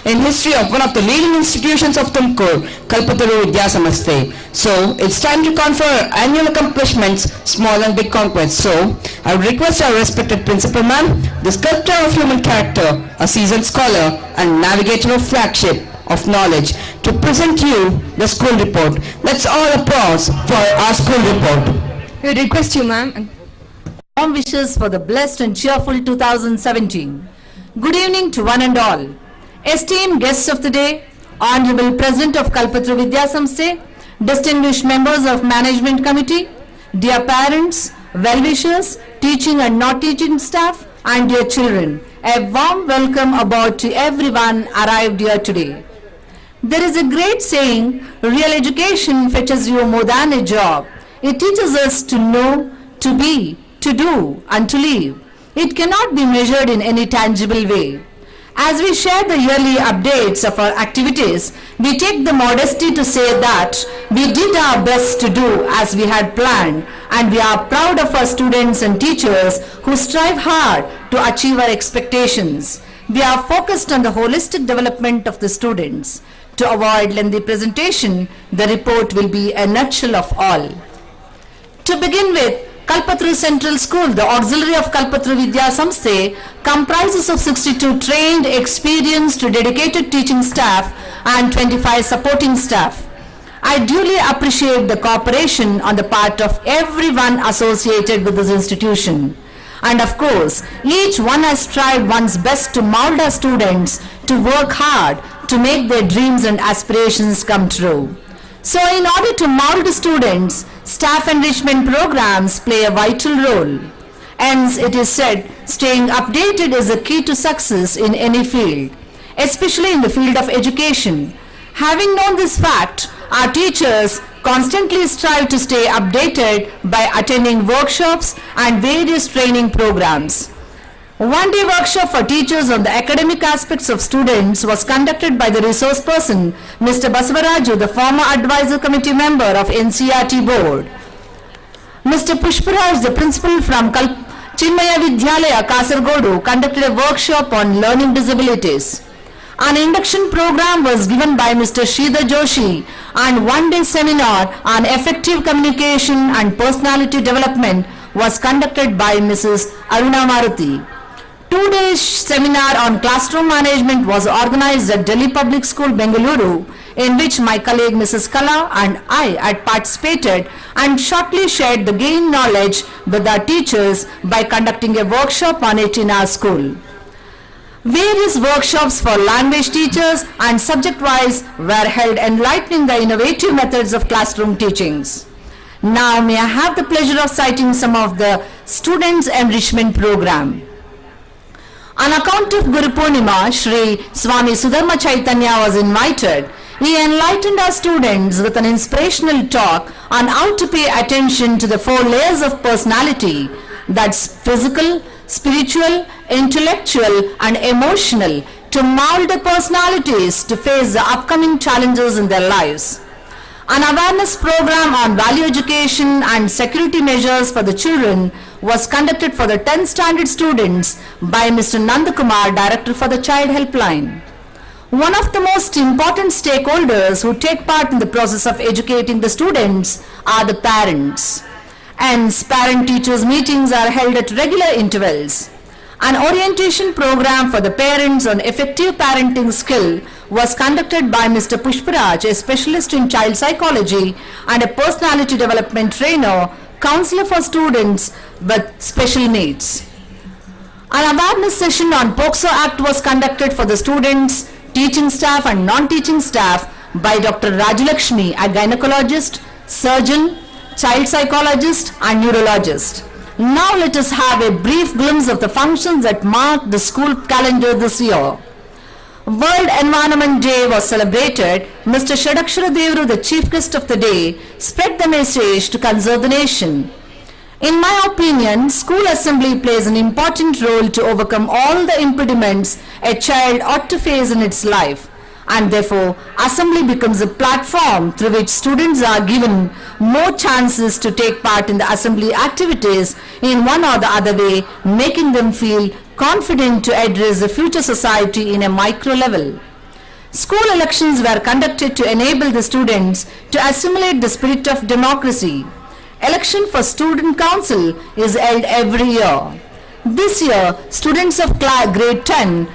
in history of one of the leading institutions of Tiptur, Kalpanruthya. So it's time to confer annual accomplishments, small and big conquests. So I would request our respected principal ma'am, the sculptor of human character, a seasoned scholar and navigator of flagship of knowledge, to present you the school report. Let's all applause for our school report. We request you, ma'am. Warm wishes for the blessed and cheerful 2017. Good evening to one and all. Esteemed guests of the day, Honorable President of Kalpanruthya, distinguished members of Management Committee, dear parents, well-wishers, teaching and not teaching staff, and dear children, a warm welcome aboard to everyone arrived here today. There is a great saying, real education fetches you more than a job. It teaches us to know, to be, to do, and to live. It cannot be measured in any tangible way. As we share the yearly updates of our activities, we take the modesty to say that we did our best to do as we had planned, and we are proud of our students and teachers who strive hard to achieve our expectations. We are focused on the holistic development of the students. To avoid lengthy presentation, the report will be a nutshell of all. To begin with, Kalpatru Central School, the auxiliary of Kalpanruthya, comprises of 62 trained, experienced, dedicated teaching staff and 25 supporting staff. I duly appreciate the cooperation on the part of everyone associated with this institution. And of course, each one has tried one's best to mold our students to work hard to make their dreams and aspirations come true. So in order to mold the students, staff enrichment programs play a vital role. Hence, it is said, staying updated is the key to success in any field, especially in the field of education. Having known this fact, our teachers constantly strive to stay updated by attending workshops and various training programs. One-day workshop for teachers on the academic aspects of students was conducted by the resource person, Mr. Basavaraju, the former advisor committee member of NCRT board. Mr. Pushparaj, the principal from Chinmaya Vidyalaya, Kasargodu, conducted a workshop on learning disabilities. An induction program was given by Mr. Sridhar Joshi, and one-day seminar on effective communication and personality development was conducted by Mrs. Aruna Maruthi. 2-day seminar on classroom management was organized at Delhi Public School, Bengaluru, in which my colleague Mrs. Kala and I had participated and shortly shared the gained knowledge with our teachers by conducting a workshop on it in our school. Various workshops for language teachers and subject-wise were held, enlightening the innovative methods of classroom teachings. Now may I have the pleasure of citing some of the students' enrichment program. On account of Guru Purnima, Shri Swamy Sudharma Chaitanya was invited. He enlightened our students with an inspirational talk on how to pay attention to the 4 layers of personality, that's physical, spiritual, intellectual and emotional, to mold the personalities to face the upcoming challenges in their lives. An awareness program on value education and security measures for the children was conducted for the 10th standard students by Mr. Nandakumar, Director for the Child Helpline. One of the most important stakeholders who take part in the process of educating the students are the parents. Hence, parent-teachers meetings are held at regular intervals. An orientation program for the parents on effective parenting skill was conducted by Mr. Pushparaj, a specialist in child psychology and a personality development trainer, counselor for students with special needs. An awareness session on POCSO Act was conducted for the students, teaching staff and non-teaching staff by Dr. Rajalakshmi, a gynecologist, surgeon, child psychologist and neurologist. Now let us have a brief glimpse of the functions that marked the school calendar this year. World Environment Day was celebrated. Mr. Shadakshara Devru, the chief guest of the day, spread the message to conserve the nation. In my opinion, school assembly plays an important role to overcome all the impediments a child ought to face in its life, and therefore assembly becomes a platform through which students are given more chances to take part in the assembly activities in one or the other way, making them feel confident to address the future society in a micro level. School elections were conducted to enable the students to assimilate the spirit of democracy. Election for student council is held every year. This year, students of grade 10,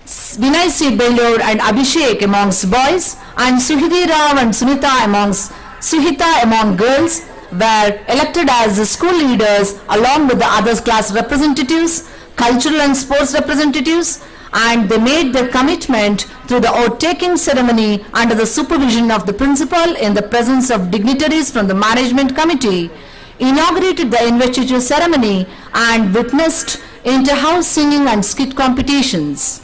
Vinay C. Bellur and Abhishek amongst boys and Suhidi Rao and Suhita among girls were elected as the school leaders along with the other class representatives, cultural and sports representatives, and they made their commitment through the oath-taking ceremony under the supervision of the principal in the presence of dignitaries from the management committee, inaugurated the investiture ceremony and witnessed inter-house singing and skit competitions.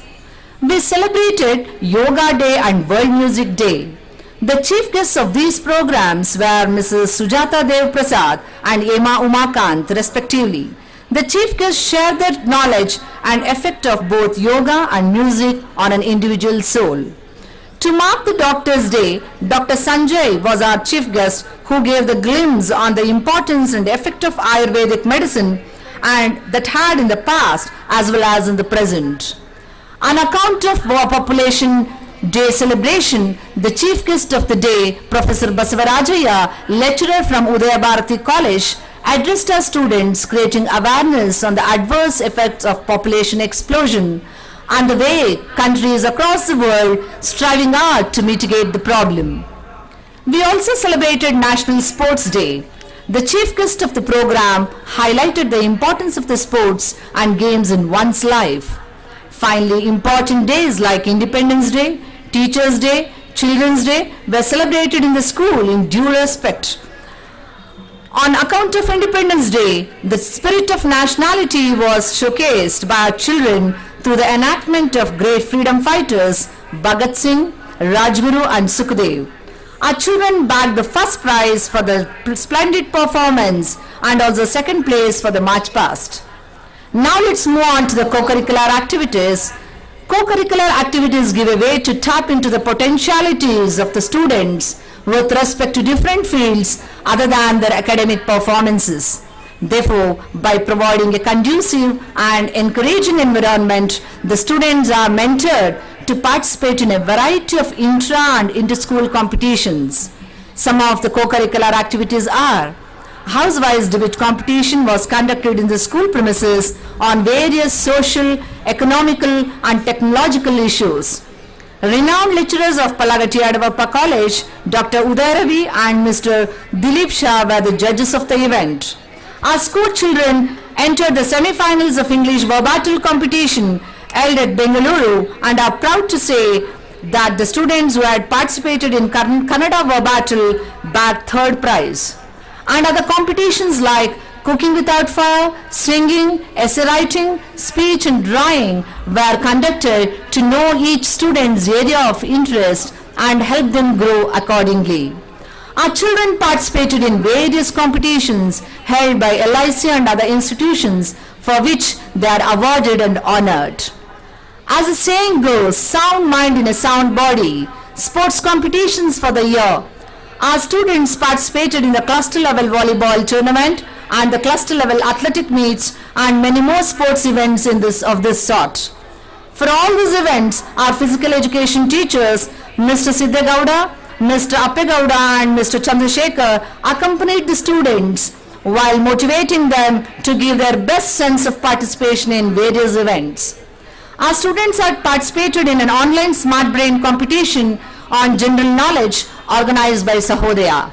We celebrated Yoga Day and World Music Day. The chief guests of these programs were Mrs. Sujata Dev Prasad and Ema Umakant respectively. The chief guests shared their knowledge and effect of both yoga and music on an individual soul. To mark the Doctor's Day, Dr. Sanjay was our chief guest who gave the glimpse on the importance and effect of Ayurvedic medicine and that had in the past as well as in the present. On account of Population Day celebration, the chief guest of the day, Professor Basavarajaya, lecturer from Udaya Bharati College, addressed our students, creating awareness on the adverse effects of population explosion and the way countries across the world striving hard to mitigate the problem. We also celebrated National Sports Day. The chief guest of the program highlighted the importance of the sports and games in one's life. Finally, important days like Independence Day, Teachers' Day, Children's Day were celebrated in the school in due respect. On account of Independence Day, the spirit of nationality was showcased by our children through the enactment of great freedom fighters Bhagat Singh, Rajguru and Sukhdev. Our children bagged the first prize for the splendid performance and also second place for the march past. Now let's move on to the co-curricular activities. Co-curricular activities give a way to tap into the potentialities of the students with respect to different fields other than their academic performances. Therefore, by providing a conducive and encouraging environment, the students are mentored to participate in a variety of intra and inter-school competitions. Some of the co-curricular activities are: house-wise debate competition was conducted in the school premises on various social, economical and technological issues. Renowned lecturers of Palagatti Adavappa College, Dr. Uday Ravi and Mr. Dilip Shah were the judges of the event. Our school children entered the semi-finals of English verbatim competition held at Bengaluru and are proud to say that the students who had participated in Kannada verbatim bagged third prize. And other competitions like cooking without fire, singing, essay writing, speech and drawing were conducted to know each student's area of interest and help them grow accordingly. Our children participated in various competitions held by LIC and other institutions for which they are awarded and honored. As the saying goes, sound mind in a sound body. Sports competitions for the year. Our students participated in the cluster level volleyball tournament and the cluster level athletic meets and many more sports events of this sort. For all these events, our physical education teachers, Mr. Siddhagowda, Mr. Appegowda and Mr. Chandrasekhar accompanied the students while motivating them to give their best sense of participation in various events. Our students had participated in an online smart brain competition on general knowledge organized by Sahodaya.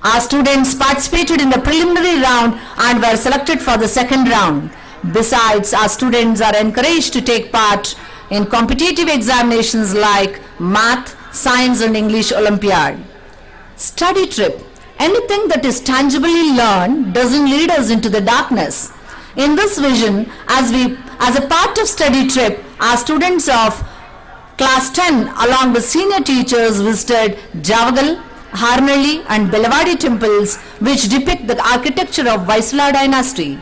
Our students participated in the preliminary round and were selected for the second round. Besides, our students are encouraged to take part in competitive examinations like Math, Science and English Olympiad. Study trip. Anything that is tangibly learned doesn't lead us into the darkness. In this vision, as a part of study trip, our students of Class 10 along with senior teachers visited Javagal, Harnalli and Belawadi temples which depict the architecture of Vaisala dynasty.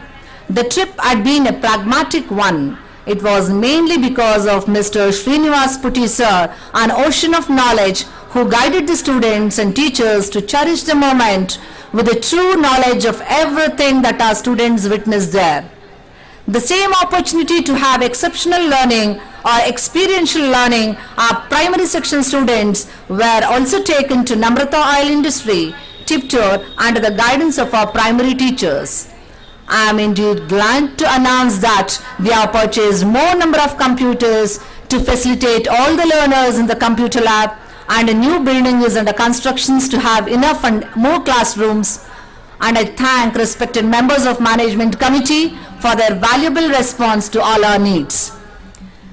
The trip had been a pragmatic one. It was mainly because of Mr. Srinivas Putti sir, an ocean of knowledge who guided the students and teachers to cherish the moment with a true knowledge of everything that our students witnessed there. The same opportunity to have exceptional learning or experiential learning, our primary section students were also taken to Namrata Oil Industry, Tiptur, under the guidance of our primary teachers. I am indeed glad to announce that we have purchased more number of computers to facilitate all the learners in the computer lab, and a new building is under constructions to have enough and more classrooms. And I thank respected members of management committee for their valuable response to all our needs.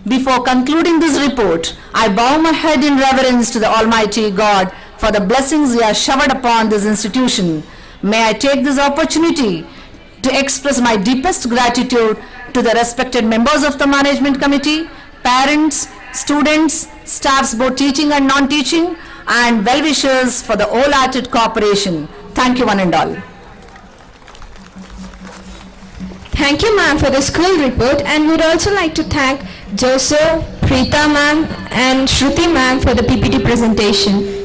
Before concluding this report, I bow my head in reverence to the Almighty God for the blessings He has showered upon this institution. May I take this opportunity to express my deepest gratitude to the respected members of the management committee, parents, students, staffs both teaching and non-teaching, and well-wishers for the wholehearted cooperation. Thank you one and all. Thank you, ma'am, for the school report, and would also like to thank Joseph, Preeta ma'am and Shruti ma'am for the PPT presentation.